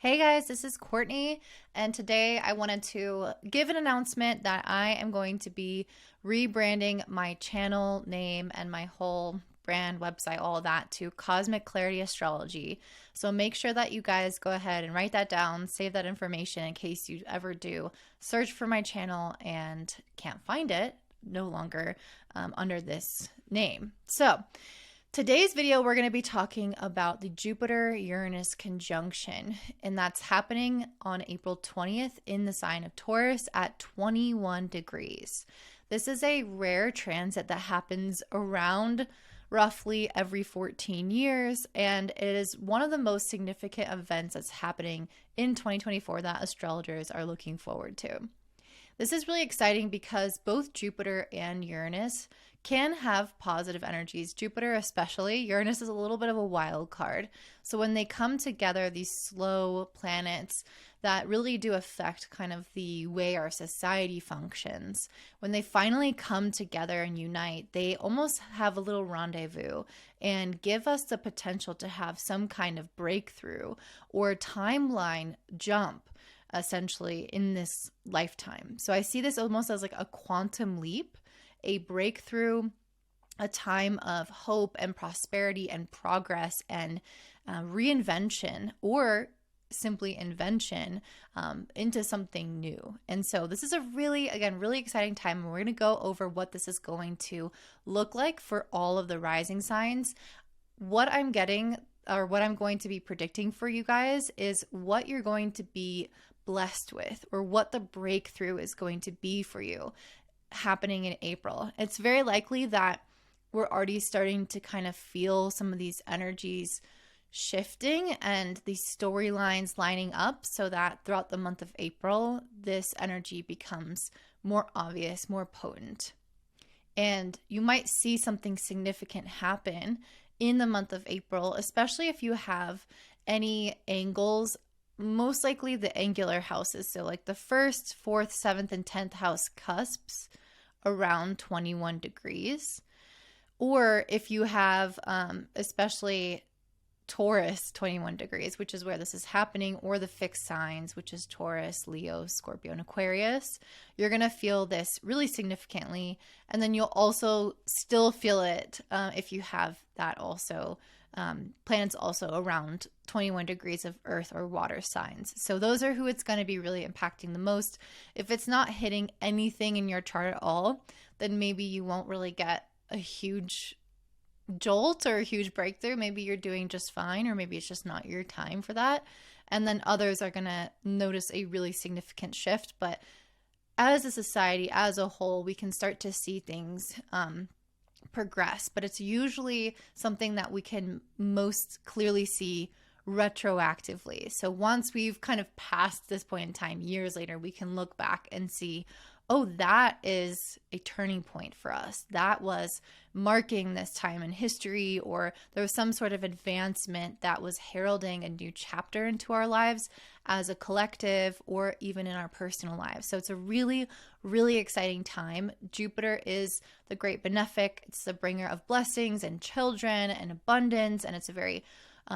Hey guys, this is Courtney, and today I wanted to give an announcement that I am going to be rebranding my channel name and my whole brand, website, all of that to Cosmic Clarity Astrology. So make sure that you guys go ahead and write that down, save that information in case you ever do search for my channel and can't find it no longer under this name. So today's video, we're going to be talking about the Jupiter Uranus Conjunction, and that's happening on April 20th in the sign of Taurus at 21 degrees. This is a rare transit that happens around roughly every 14 years, and it is one of the most significant events that's happening in 2024 that astrologers are looking forward to. This is really exciting because both Jupiter and Uranus can have positive energies. Jupiter especially. Uranus is a little bit of a wild card. So when they come together, these slow planets that really do affect kind of the way our society functions, when they finally come together and unite, they almost have a little rendezvous and give us the potential to have some kind of breakthrough or timeline jump essentially in this lifetime. So I see this almost as like a quantum leap, a breakthrough, a time of hope and prosperity and progress and reinvention or simply invention into something new. And so this is a really exciting time. And we're going to go over what this is going to look like for all of the rising signs. What I'm getting or what I'm going to be predicting for you guys is what you're going to be blessed with or what the breakthrough is going to be for you happening in April. It's very likely that we're already starting to kind of feel some of these energies shifting and these storylines lining up so that throughout the month of April, this energy becomes more obvious, more potent. And you might see something significant happen in the month of April, especially if you have any angles, most likely the angular houses. So like the 1st, 4th, 7th, and 10th house cusps around 21 degrees. Or if you have especially Taurus 21 degrees, which is where this is happening, or the fixed signs, which is Taurus, Leo, Scorpio, and Aquarius, you're going to feel this really significantly. And then you'll also still feel it if you have that also. Planets also around 21 degrees of earth or water signs. So those are who it's going to be really impacting the most. If it's not hitting anything in your chart at all, then maybe you won't really get a huge jolt or a huge breakthrough. Maybe you're doing just fine, or maybe it's just not your time for that. And then others are going to notice a really significant shift. But as a society, as a whole, we can start to see things progress, but it's usually something that we can most clearly see retroactively. So once we've kind of passed this point in time, years later, we can look back and see, oh, that is a turning point for us. That was marking this time in history, or there was some sort of advancement that was heralding a new chapter into our lives as a collective or even in our personal lives. So it's a really, really exciting time. Jupiter is the great benefic. It's the bringer of blessings and children and abundance, and it's a very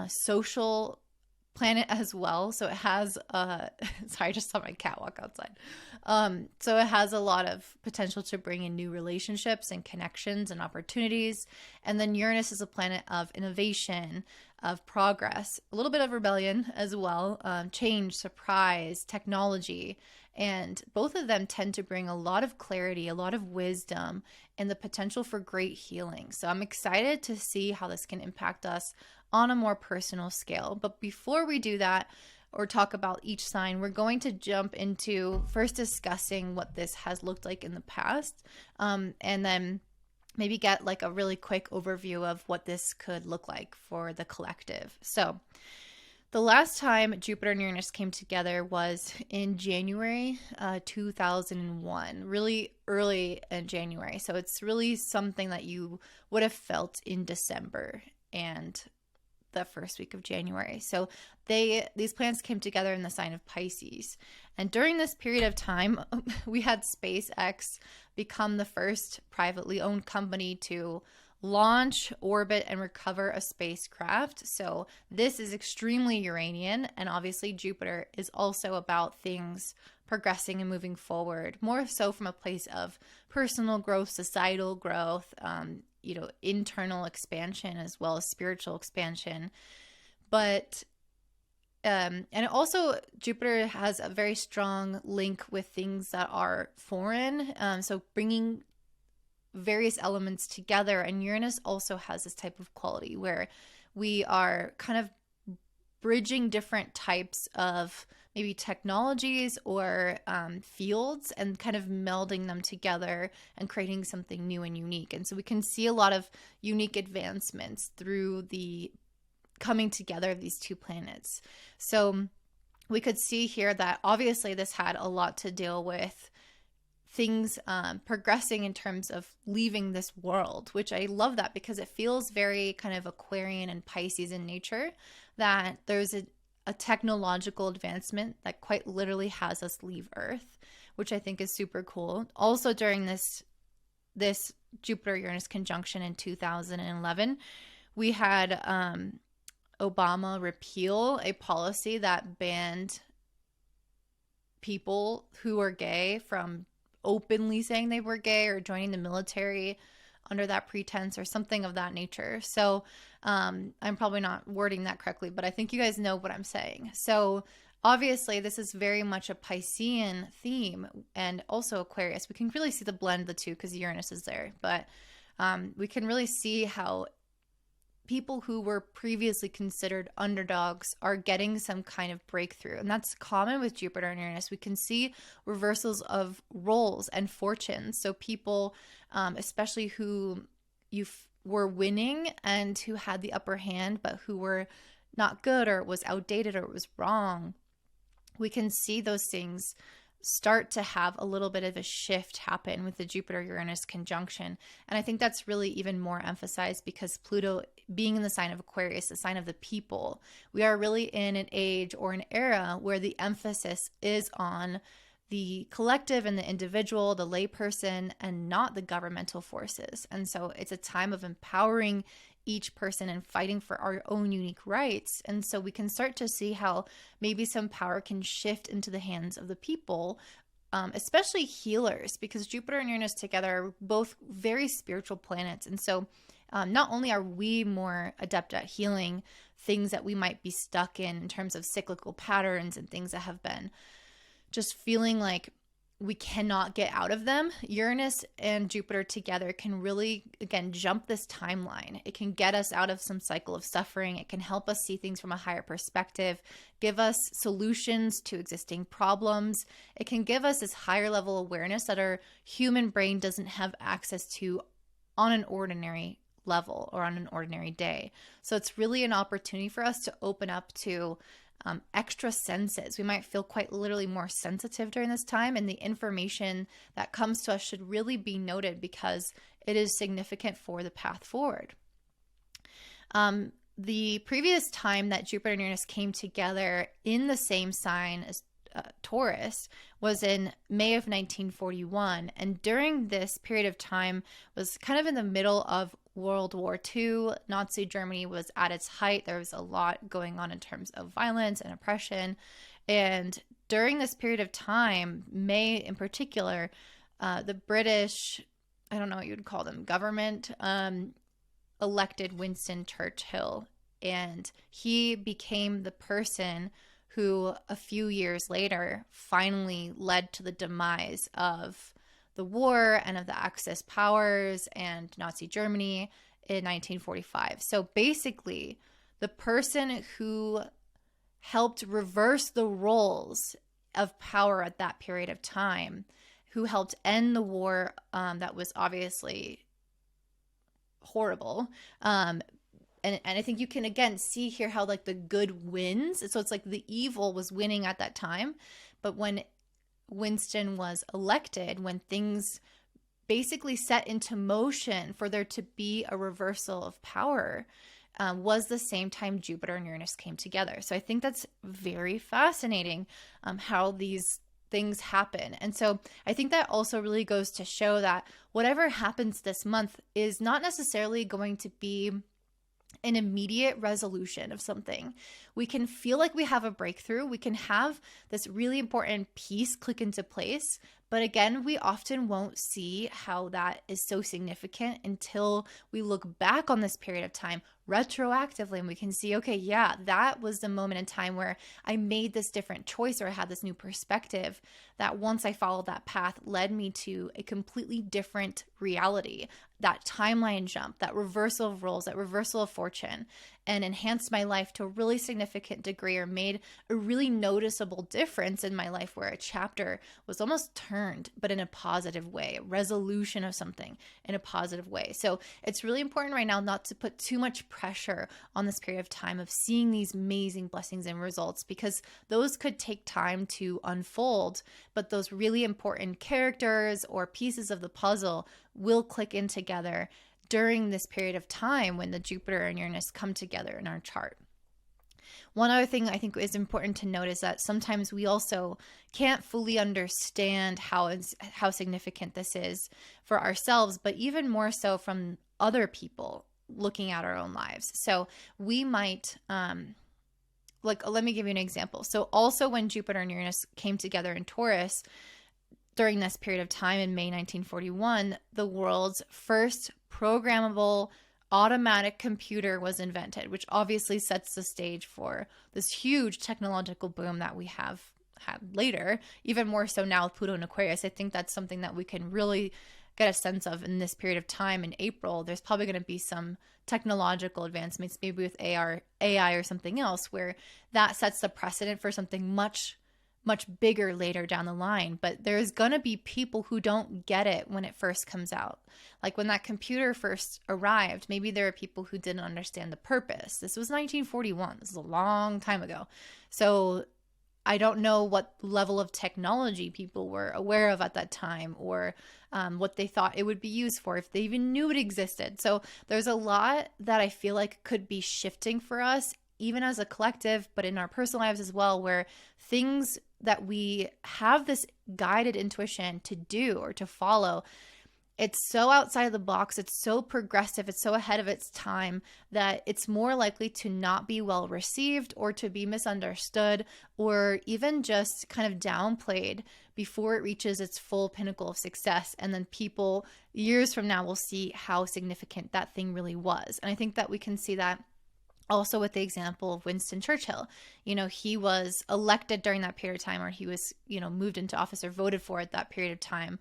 social planet as well. So it has sorry, I just saw my cat walk outside. So it has a lot of potential to bring in new relationships and connections and opportunities. And then Uranus is a planet of innovation, of progress, a little bit of rebellion as well, change, surprise, technology. And both of them tend to bring a lot of clarity, a lot of wisdom, and the potential for great healing. So I'm excited to see how this can impact us on a more personal scale. But before we do that or talk about each sign, we're going to jump into first discussing what this has looked like in the past, and then maybe get like a really quick overview of what this could look like for the collective. So the last time Jupiter and Uranus came together was in January 2001, really early in January. So it's really something that you would have felt in December and the first week of January. So these planets came together in the sign of Pisces. And during this period of time, we had SpaceX become the first privately owned company to launch, orbit, and recover a spacecraft. So this is extremely Uranian, and obviously Jupiter is also about things progressing and moving forward, more so from a place of personal growth, societal growth, internal expansion as well as spiritual expansion. But and also Jupiter has a very strong link with things that are foreign. So bringing various elements together, and Uranus also has this type of quality where we are kind of bridging different types of maybe technologies or fields and kind of melding them together and creating something new and unique. And so we can see a lot of unique advancements through the coming together of these two planets. So we could see here that obviously this had a lot to deal with things progressing in terms of leaving this world, which I love that because it feels very kind of Aquarian and Pisces in nature, that there's a technological advancement that quite literally has us leave Earth, which I think is super cool. Also during this Jupiter Uranus conjunction in 2011, we had Obama repeal a policy that banned people who are gay from openly saying they were gay or joining the military under that pretense or something of that nature. So I'm probably not wording that correctly, but I think you guys know what I'm saying. So obviously this is very much a Piscean theme and also Aquarius. We can really see the blend of the two because Uranus is there, but we can really see how people who were previously considered underdogs are getting some kind of breakthrough. And that's common with Jupiter and Uranus. We can see reversals of roles and fortunes. So people, especially who were winning and who had the upper hand, but who were not good or it was outdated or it was wrong, we can see those things start to have a little bit of a shift happen with the Jupiter-Uranus conjunction. And I think that's really even more emphasized because Pluto being in the sign of Aquarius, the sign of the people, we are really in an age or an era where the emphasis is on the collective and the individual, the layperson, and not the governmental forces. And so it's a time of empowering each person and fighting for our own unique rights. And so we can start to see how maybe some power can shift into the hands of the people, especially healers, because Jupiter and Uranus together are both very spiritual planets. And so not only are we more adept at healing things that we might be stuck in terms of cyclical patterns and things that have been just feeling like we cannot get out of them, Uranus and Jupiter together can really, again, jump this timeline. It can get us out of some cycle of suffering. It can help us see things from a higher perspective, give us solutions to existing problems. It can give us this higher level awareness that our human brain doesn't have access to on an ordinary level or on an ordinary day. So it's really an opportunity for us to open up to extra senses. We might feel quite literally more sensitive during this time, and the information that comes to us should really be noted because it is significant for the path forward. The previous time that Jupiter and Uranus came together in the same sign as Taurus was in May of 1941, and during this period of time was kind of in the middle of World War II. Nazi Germany was at its height. There was a lot going on in terms of violence and oppression. And during this period of time, May in particular, the British, I don't know what you would call them, government, elected Winston Churchill. And he became the person who a few years later finally led to the demise of the war and of the Axis powers and Nazi Germany in 1945. So basically, the person who helped reverse the roles of power at that period of time, who helped end the war that was obviously horrible, and I think you can again see here how like the good wins. So it's like the evil was winning at that time, but when Winston was elected, when things basically set into motion for there to be a reversal of power, was the same time Jupiter and Uranus came together. So I think that's very fascinating how these things happen. And so I think that also really goes to show that whatever happens this month is not necessarily going to be an immediate resolution of something. We can feel like we have a breakthrough. We can have this really important piece click into place. But again, we often won't see how that is so significant until we look back on this period of time retroactively and we can see, okay, yeah, that was the moment in time where I made this different choice or I had this new perspective that once I followed that path led me to a completely different reality. That timeline jump, that reversal of roles, that reversal of fortune, and enhanced my life to a really significant degree, or made a really noticeable difference in my life where a chapter was almost turned, but in a positive way, a resolution of something in a positive way. So it's really important right now not to put too much pressure on this period of time of seeing these amazing blessings and results, because those could take time to unfold, but those really important characters or pieces of the puzzle will click in together during this period of time when the Jupiter and Uranus come together in our chart. One other thing I think is important to note is that sometimes we also can't fully understand how significant this is for ourselves, but even more so from other people looking at our own lives. So we might, let me give you an example. So also when Jupiter and Uranus came together in Taurus, during this period of time in May 1941, the world's first programmable automatic computer was invented, which obviously sets the stage for this huge technological boom that we have had later, even more so now with Pluto and Aquarius. I think that's something that we can really get a sense of in this period of time. In April, there's probably going to be some technological advancements, maybe with AI or something else, where that sets the precedent for something much bigger later down the line. But there's going to be people who don't get it when it first comes out. Like when that computer first arrived, maybe there are people who didn't understand the purpose. This was 1941. This is a long time ago. So I don't know what level of technology people were aware of at that time, or what they thought it would be used for, if they even knew it existed. So there's a lot that I feel like could be shifting for us, even as a collective, but in our personal lives as well, where things that we have this guided intuition to do or to follow, it's so outside the box, it's so progressive, it's so ahead of its time that it's more likely to not be well received or to be misunderstood or even just kind of downplayed before it reaches its full pinnacle of success. And then people years from now will see how significant that thing really was. And I think that we can see that also with the example of Winston Churchill. He was elected during that period of time, or he was, moved into office or voted for at that period of time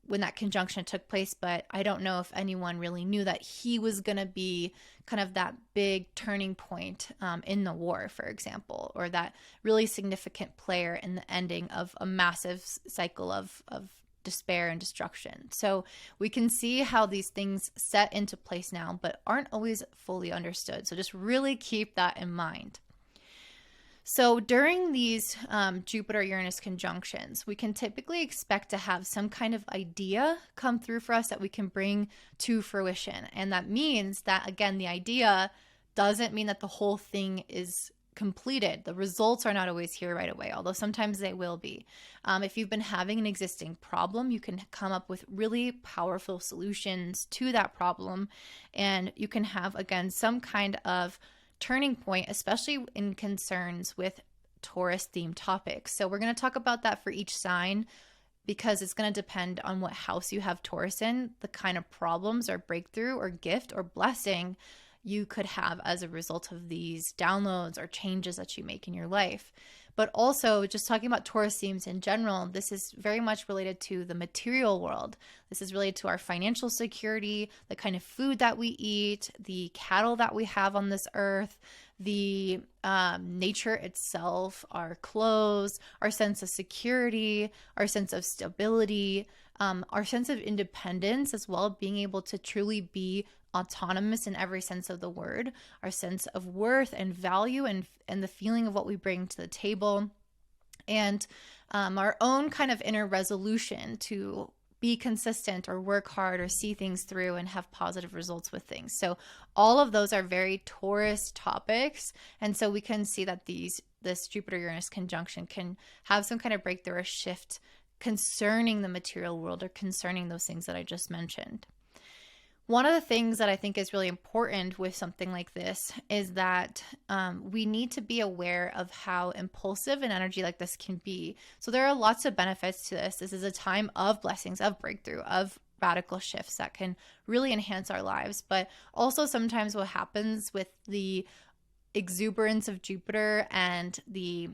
when that conjunction took place. But I don't know if anyone really knew that he was going to be kind of that big turning point in the war, for example, or that really significant player in the ending of a massive cycle of despair and destruction. So we can see how these things set into place now, but aren't always fully understood. So just really keep that in mind. So during these Jupiter-Uranus conjunctions, we can typically expect to have some kind of idea come through for us that we can bring to fruition. And that means that, again, the idea doesn't mean that the whole thing is completed. The results are not always here right away, although sometimes they will be. If you've been having an existing problem, you can come up with really powerful solutions to that problem, and you can have, again, some kind of turning point, especially in concerns with Taurus themed topics. So we're going to talk about that for each sign, because it's going to depend on what house you have Taurus in, the kind of problems or breakthrough or gift or blessing you could have as a result of these downloads or changes that you make in your life. But also, just talking about Taurus themes in general, this is very much related to the material world. This is related to our financial security, the kind of food that we eat, the cattle that we have on this earth, the nature itself, our clothes, our sense of security, our sense of stability, our sense of independence as well, being able to truly be autonomous in every sense of the word, our sense of worth and value and the feeling of what we bring to the table, and our own kind of inner resolution to be consistent or work hard or see things through and have positive results with things. So all of those are very Taurus topics. And so we can see that these this Jupiter Uranus conjunction can have some kind of breakthrough or shift concerning the material world or concerning those things that I just mentioned. One of the things that I think is really important with something like this is that we need to be aware of how impulsive an energy like this can be. So there are lots of benefits to this. This is a time of blessings, of breakthrough, of radical shifts that can really enhance our lives. But also sometimes what happens with the exuberance of Jupiter and the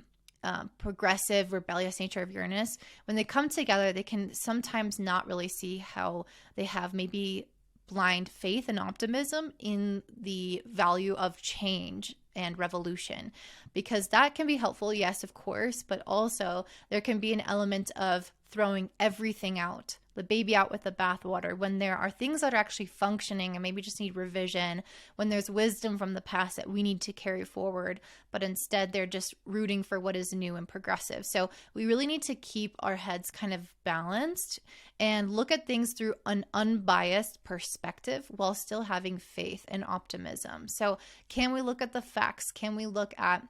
progressive, rebellious nature of Uranus, when they come together, they can sometimes not really see how they have maybe blind faith and optimism in the value of change and revolution, because that can be helpful, yes, of course, but also there can be an element of throwing everything out, the baby out with the bathwater, when there are things that are actually functioning and maybe just need revision, when there's wisdom from the past that we need to carry forward, but instead they're just rooting for what is new and progressive. So we really need to keep our heads kind of balanced and look at things through an unbiased perspective while still having faith and optimism. So can we look at the facts? Can we look at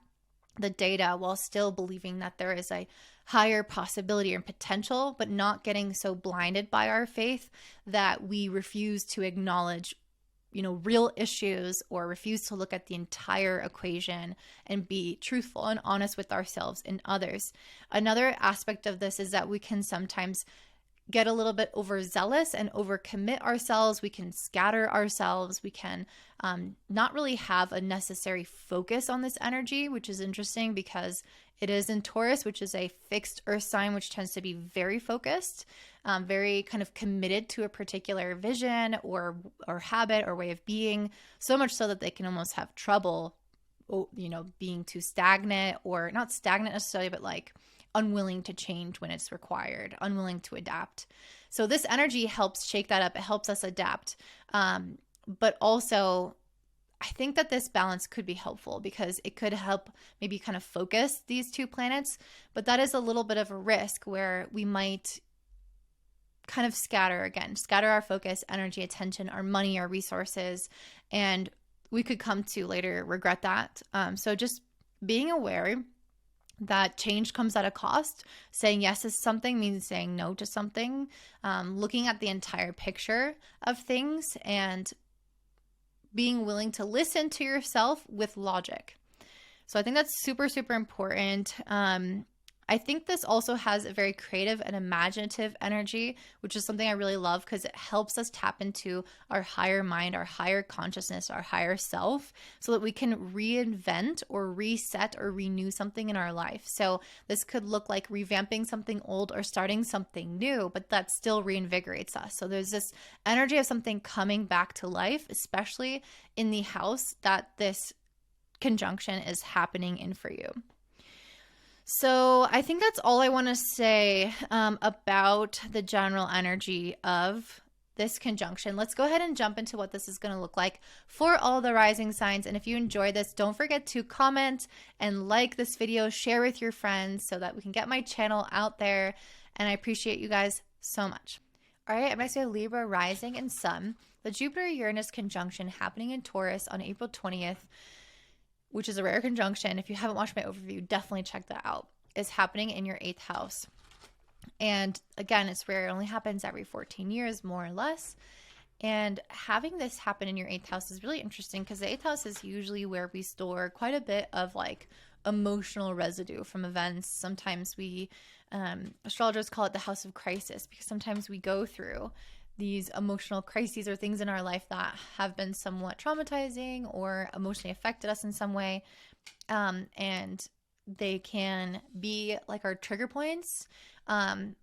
the data while still believing that there is a higher possibility and potential, but not getting so blinded by our faith that we refuse to acknowledge, real issues, or refuse to look at the entire equation and be truthful and honest with ourselves and others. Another aspect of this is that we can sometimes get a little bit overzealous and overcommit ourselves. We can scatter ourselves. We can not really have a necessary focus on this energy, which is interesting because it is in Taurus, which is a fixed earth sign, which tends to be very focused, very kind of committed to a particular vision or habit or way of being, so much so that they can almost have trouble, being too stagnant, or not stagnant necessarily, but like unwilling to change when it's required, unwilling to adapt. So this energy helps shake that up. It helps us adapt. But also, I think that this balance could be helpful because it could help maybe kind of focus these two planets, but that is a little bit of a risk where we might kind of scatter our focus, energy, attention, our money, our resources, and we could come to later regret that. So just being aware that change comes at a cost. Saying yes to something means saying no to something. Looking at the entire picture of things and being willing to listen to yourself with logic. So I think that's super, super important. I think this also has a very creative and imaginative energy, which is something I really love because it helps us tap into our higher mind, our higher consciousness, our higher self, so that we can reinvent or reset or renew something in our life. So this could look like revamping something old or starting something new, but that still reinvigorates us. So there's this energy of something coming back to life, especially in the house that this conjunction is happening in for you. So I think that's all I want to say about the general energy of this conjunction. Let's go ahead and jump into what this is going to look like for all the rising signs. And if you enjoyed this, don't forget to comment and like this video, share with your friends so that we can get my channel out there. And I appreciate you guys so much. All right, I'm next to Libra rising and sun. The Jupiter Uranus conjunction happening in Taurus on April 20th, which is a rare conjunction. If you haven't watched my overview, definitely check that out. Is happening in your 8th house. And again, it's rare. It only happens every 14 years, more or less. And having this happen in your 8th house is really interesting because the 8th house is usually where we store quite a bit of like emotional residue from events. Sometimes we, astrologers call it the house of crisis because sometimes we go through these emotional crises or things in our life that have been somewhat traumatizing or emotionally affected us in some way. And they can be like our trigger points. The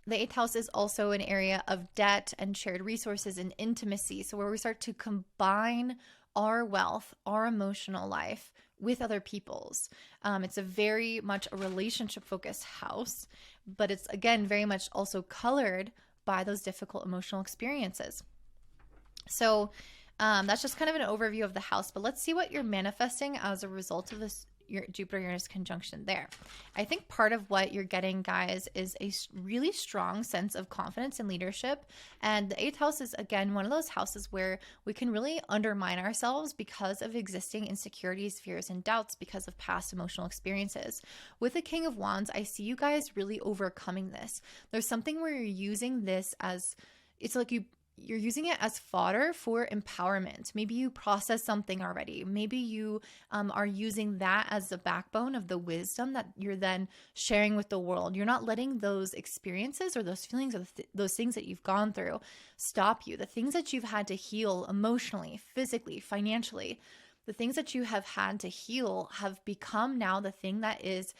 8th house is also an area of debt and shared resources and intimacy. So where we start to combine our wealth, our emotional life with other people's. It's a very much a relationship focused house, but it's again, very much also colored by those difficult emotional experiences. So that's just kind of an overview of the house, but let's see what you're manifesting as a result of this your Jupiter Uranus conjunction there. I think part of what you're getting, guys, is a really strong sense of confidence and leadership. And the 8th house is, again, one of those houses where we can really undermine ourselves because of existing insecurities, fears, and doubts because of past emotional experiences. With the King of Wands, I see you guys really overcoming this. There's something where you're using this as, it's like you're using it as fodder for empowerment. Maybe you process something already. Maybe you are using that as the backbone of the wisdom that you're then sharing with the world. You're not letting those experiences or those feelings or those things that you've gone through stop you. The things that you've had to heal emotionally, physically, financially, the things that you have had to heal have become now the thing that is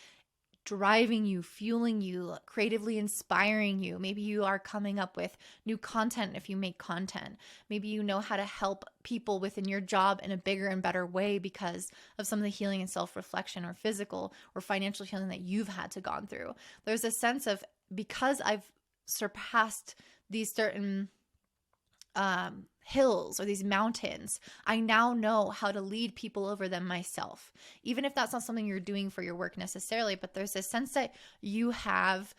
driving you, fueling you, creatively inspiring you. Maybe you are coming up with new content if you make content. Maybe you know how to help people within your job in a bigger and better way because of some of the healing and self-reflection or physical or financial healing that you've had to gone through. There's a sense of, because I've surpassed these certain hills or these mountains, I now know how to lead people over them myself. Even if that's not something you're doing for your work necessarily, but there's a sense that you have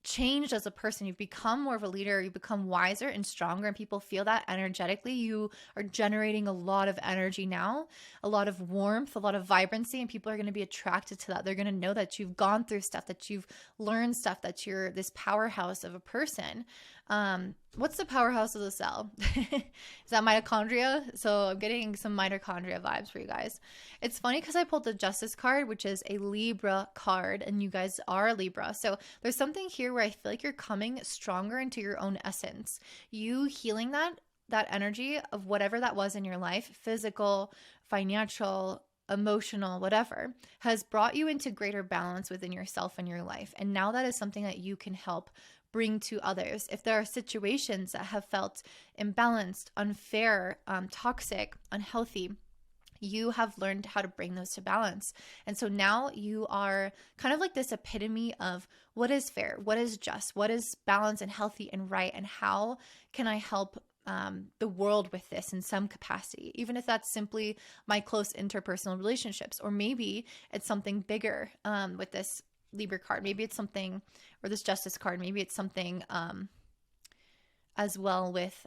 changed as a person. You've become more of a leader. You become wiser and stronger, and people feel that energetically. You are generating a lot of energy now, a lot of warmth, a lot of vibrancy, and people are going to be attracted to that. They're going to know that you've gone through stuff, that you've learned stuff, that you're this powerhouse of a person. What's the powerhouse of the cell? Is that mitochondria? So I'm getting some mitochondria vibes for you guys. It's funny because I pulled the Justice card, which is a Libra card, and you guys are Libra. So there's something here where I feel like you're coming stronger into your own essence. You healing that energy of whatever that was in your life, physical, financial, emotional, whatever, has brought you into greater balance within yourself and your life. And now that is something that you can help bring to others. If there are situations that have felt imbalanced, unfair, toxic, unhealthy, you have learned how to bring those to balance. And so now you are kind of like this epitome of what is fair, what is just, what is balanced and healthy and right, and how can I help the world with this in some capacity, even if that's simply my close interpersonal relationships, or maybe it's something bigger with this Libra card. Maybe it's something, or this Justice card, maybe it's something as well with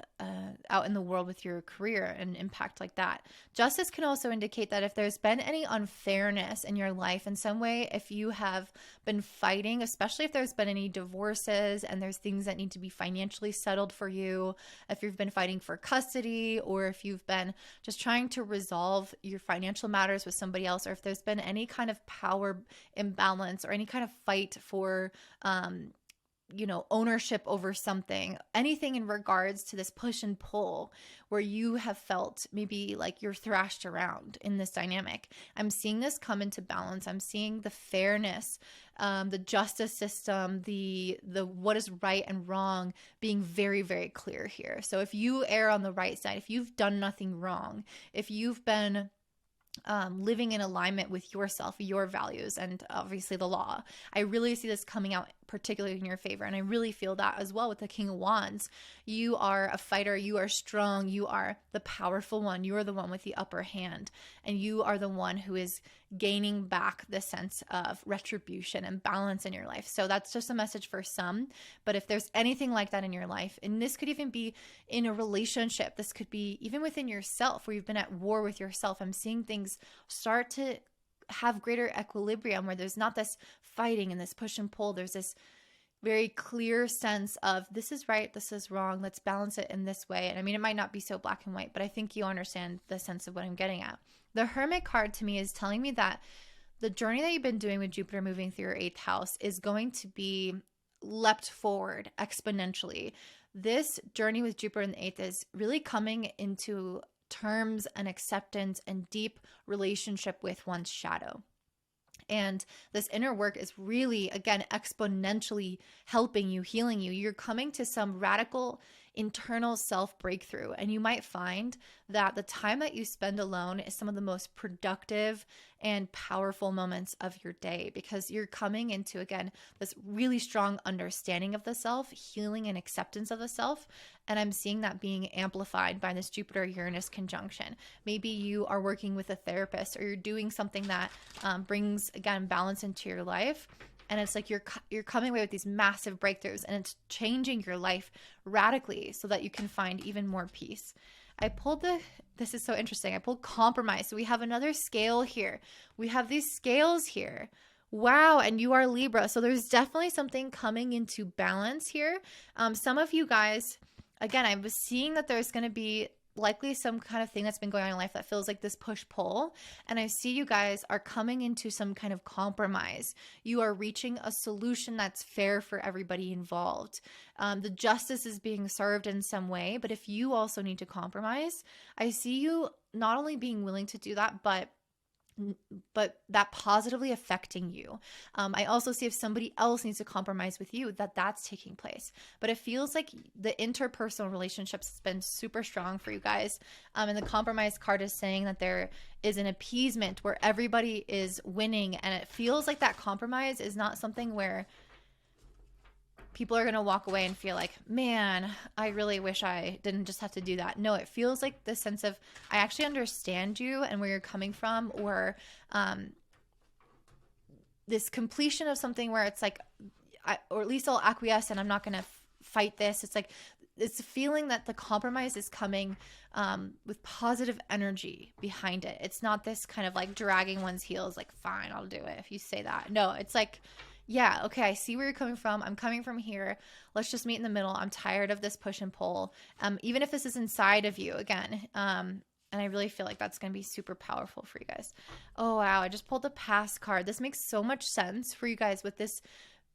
out in the world with your career and impact like that. Justice can also indicate that if there's been any unfairness in your life in some way, if you have been fighting, especially if there's been any divorces and there's things that need to be financially settled for you, if you've been fighting for custody, or if you've been just trying to resolve your financial matters with somebody else, or if there's been any kind of power imbalance or any kind of fight for ownership over something, anything in regards to this push and pull where you have felt maybe like you're thrashed around in this dynamic. I'm seeing this come into balance. I'm seeing the fairness, the justice system, the what is right and wrong being very, very clear here. So if you err on the right side, if you've done nothing wrong, if you've been living in alignment with yourself, your values, and obviously the law, I really see this coming out particularly in your favor. And I really feel that as well with the King of Wands. You are a fighter. You are strong. You are the powerful one. You are the one with the upper hand. And you are the one who is gaining back the sense of retribution and balance in your life. So that's just a message for some. But if there's anything like that in your life, and this could even be in a relationship, this could be even within yourself where you've been at war with yourself, I'm seeing things start to have greater equilibrium where there's not this fighting and this push and pull. There's this very clear sense of this is right, this is wrong, let's balance it in this way. And I mean, it might not be so black and white, but I think you understand the sense of what I'm getting at. The Hermit card to me is telling me that the journey that you've been doing with Jupiter moving through your 8th house is going to be leapt forward exponentially. This journey with Jupiter in the 8th is really coming into terms and acceptance and deep relationship with one's shadow. And this inner work is really, again, exponentially helping you, healing you. You're coming to some radical internal self breakthrough. And you might find that the time that you spend alone is some of the most productive and powerful moments of your day, because you're coming into, again, this really strong understanding of the self, healing and acceptance of the self. And I'm seeing that being amplified by this Jupiter Uranus conjunction. Maybe you are working with a therapist, or you're doing something that brings, again, balance into your life. And it's like you're coming away with these massive breakthroughs, and it's changing your life radically so that you can find even more peace. This is so interesting. I pulled compromise. So we have another scale here. We have these scales here. Wow. And you are Libra. So there's definitely something coming into balance here. Some of you guys, again, I was seeing that there's going to be likely some kind of thing that's been going on in life that feels like this push-pull. And I see you guys are coming into some kind of compromise. You are reaching a solution that's fair for everybody involved. The justice is being served in some way, but if you also need to compromise, I see you not only being willing to do that, but that positively affecting you. I also see if somebody else needs to compromise with you, that's taking place. But it feels like the interpersonal relationships has been super strong for you guys. And the compromise card is saying that there is an appeasement where everybody is winning. And it feels like that compromise is not something where people are going to walk away and feel like, man, I really wish I didn't just have to do that. No, it feels like this sense of, I actually understand you and where you're coming from, or this completion of something where it's like, or at least I'll acquiesce and I'm not going to fight this. It's like, it's a feeling that the compromise is coming with positive energy behind it. It's not this kind of like dragging one's heels, like, fine, I'll do it if you say that. No, it's like, yeah, okay, I see where you're coming from. I'm coming from here. Let's just meet in the middle. I'm tired of this push and pull. Even if this is inside of you, again. And I really feel like that's going to be super powerful for you guys. Oh, wow. I just pulled the past card. This makes so much sense for you guys with this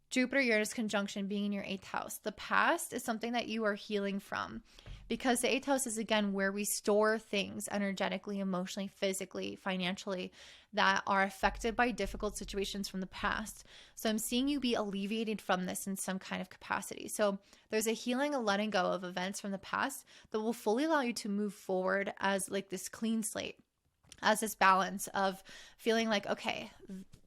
Jupiter Uranus conjunction being in your 8th house. The past is something that you are healing from, because the 8th house is, again, where we store things energetically, emotionally, physically, financially that are affected by difficult situations from the past. So I'm seeing you be alleviated from this in some kind of capacity. So there's a healing, a letting go of events from the past that will fully allow you to move forward as like this clean slate, as this balance of feeling like, okay,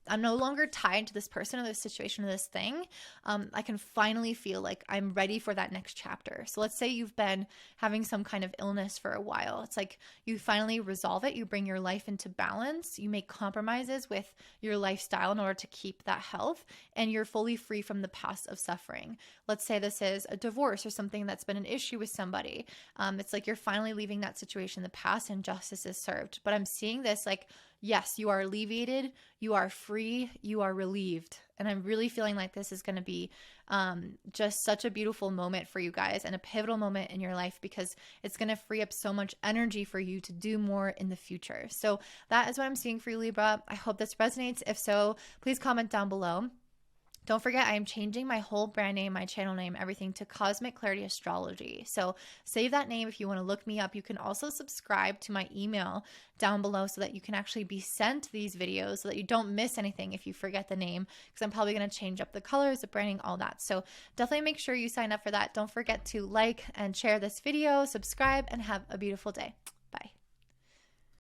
I'm no longer tied to this person or this situation or this thing. I can finally feel like I'm ready for that next chapter. So let's say you've been having some kind of illness for a while. It's like you finally resolve it. You bring your life into balance. You make compromises with your lifestyle in order to keep that health, and you're fully free from the past of suffering. Let's say this is a divorce or something that's been an issue with somebody. It's like you're finally leaving that situation in the past and justice is served. But I'm seeing this like, yes, you are alleviated, you are free, you are relieved. And I'm really feeling like this is going to be just such a beautiful moment for you guys, and a pivotal moment in your life, because it's going to free up so much energy for you to do more in the future. So that is what I'm seeing for you, Libra. I hope this resonates. If so, please comment down below. Don't forget, I am changing my whole brand name, my channel name, everything to Cosmic Clarity Astrology. So save that name if you want to look me up. You can also subscribe to my email down below so that you can actually be sent these videos so that you don't miss anything if you forget the name, because I'm probably going to change up the colors, the branding, all that. So definitely make sure you sign up for that. Don't forget to like and share this video, subscribe, and have a beautiful day.